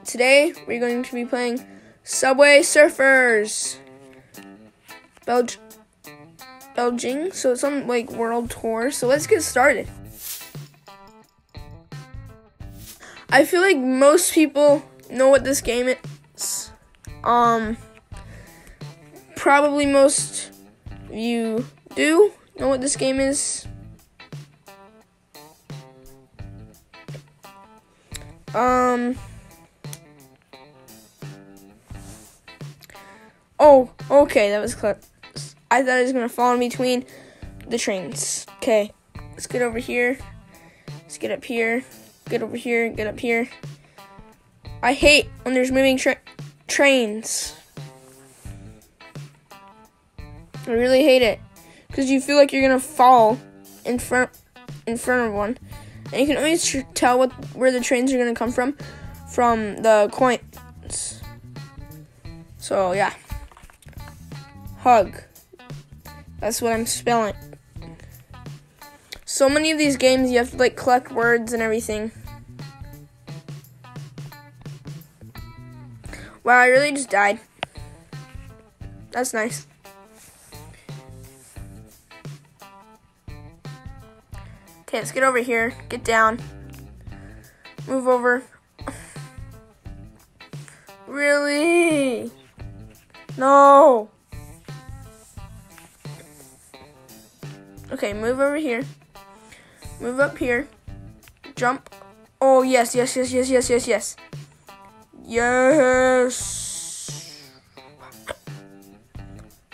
today we're going to be playing Subway Surfers. Belgium, so it's on like world tour. So let's get started. I feel like most people know what this game is. Probably most of you do know what this game is. Oh, okay, that was clear. I thought it was gonna fall in between the trains. Okay, let's get over here. Let's get up here. Get over here. Get up here. I hate when there's moving trains. I really hate it because you feel like you're gonna fall in front of one, and you can always tell where the trains are gonna come from the coins. So yeah, hug. That's what I'm spelling. So many of these games you have to like collect words and everything. Wow, I really just died. That's nice. Okay, let's get over here. Get down. Move over. Really? No. Okay, move over here. Move up here. Jump. Oh, yes. Yes.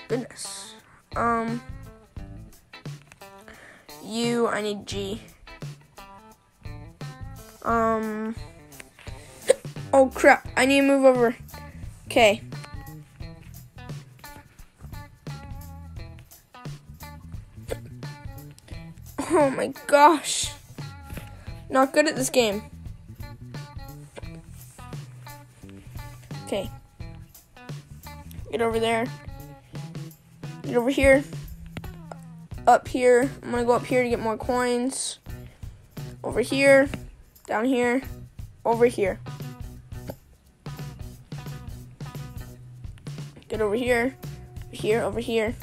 Goodness. I need G. Oh, crap. I need to move over. Okay. Oh my gosh. Not good at this game. Okay. Get over there. Get over here. Up here. I'm gonna go up here to get more coins. Over here. Down here. Over here. Get over here. Over here.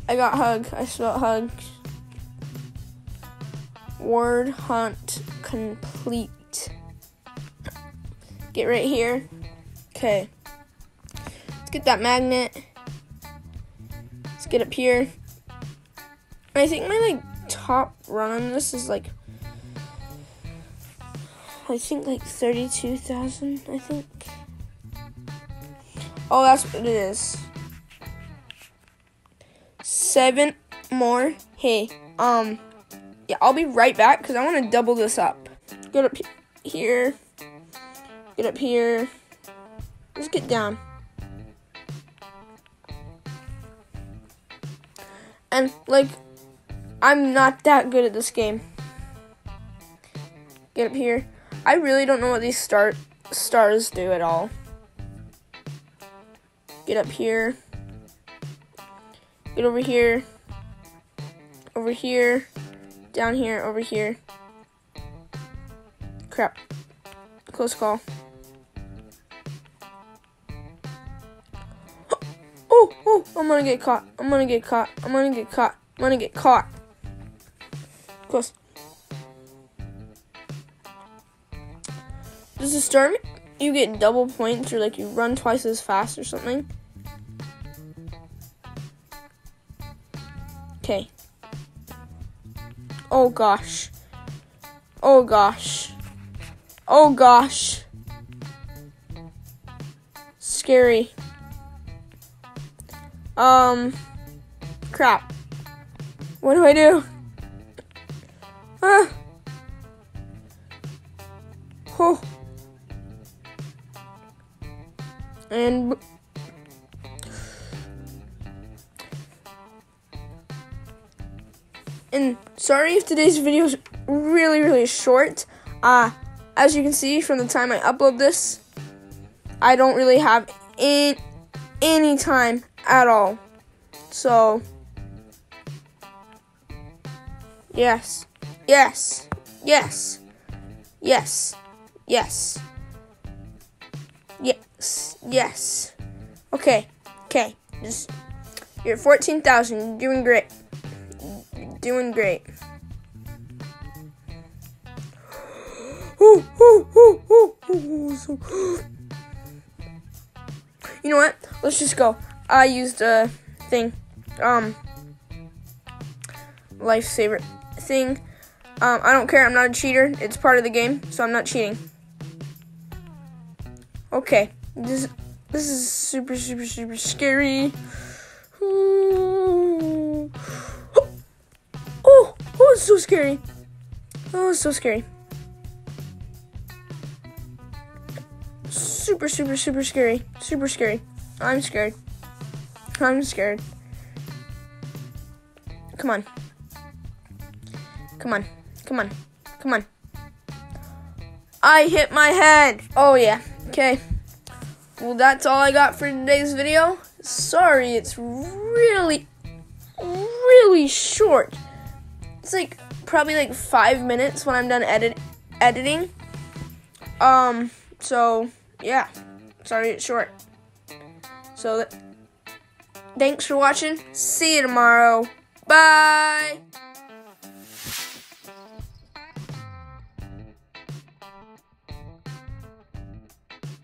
I got hug. I spelled hug. Word hunt complete. Get right here. Okay. Let's get that magnet. Let's get up here. I think my top run on this is like 32,000, I think. Oh, that's what it is. 7 more. Hey, yeah, I'll be right back because I want to double this up. Get up here. Get up here. Let's get down. And, I'm not that good at this game. Get up here. I really don't know what these stars do at all. Get up here. Get over here. Over here. Down here. Over here. Crap. Close call. Oh, I'm gonna get caught. I'm gonna get caught. Close. Does it start you get double points or you run twice as fast or something? Okay. Oh gosh. Scary. Crap. What do I do? Oh. And sorry if today's video is really short. As you can see from the time I upload this, I don't really have any time at all. So, yes. Yes. Yes. Yes. Okay. Just, you're at 14,000. You're doing great. Doing great. You know what? Let's just go. I used a thing. Lifesaver thing. I don't care. I'm not a cheater. It's part of the game, so I'm not cheating. Okay. This is super scary. Oh, it's so scary. Oh, it's so scary. Super scary. Super scary. I'm scared. Come on. I hit my head. Oh, yeah. Okay. Well, that's all I got for today's video. Sorry, it's really short. It's probably 5 minutes when I'm done editing. So, yeah. Sorry it's short. So, thanks for watching. See you tomorrow. Bye.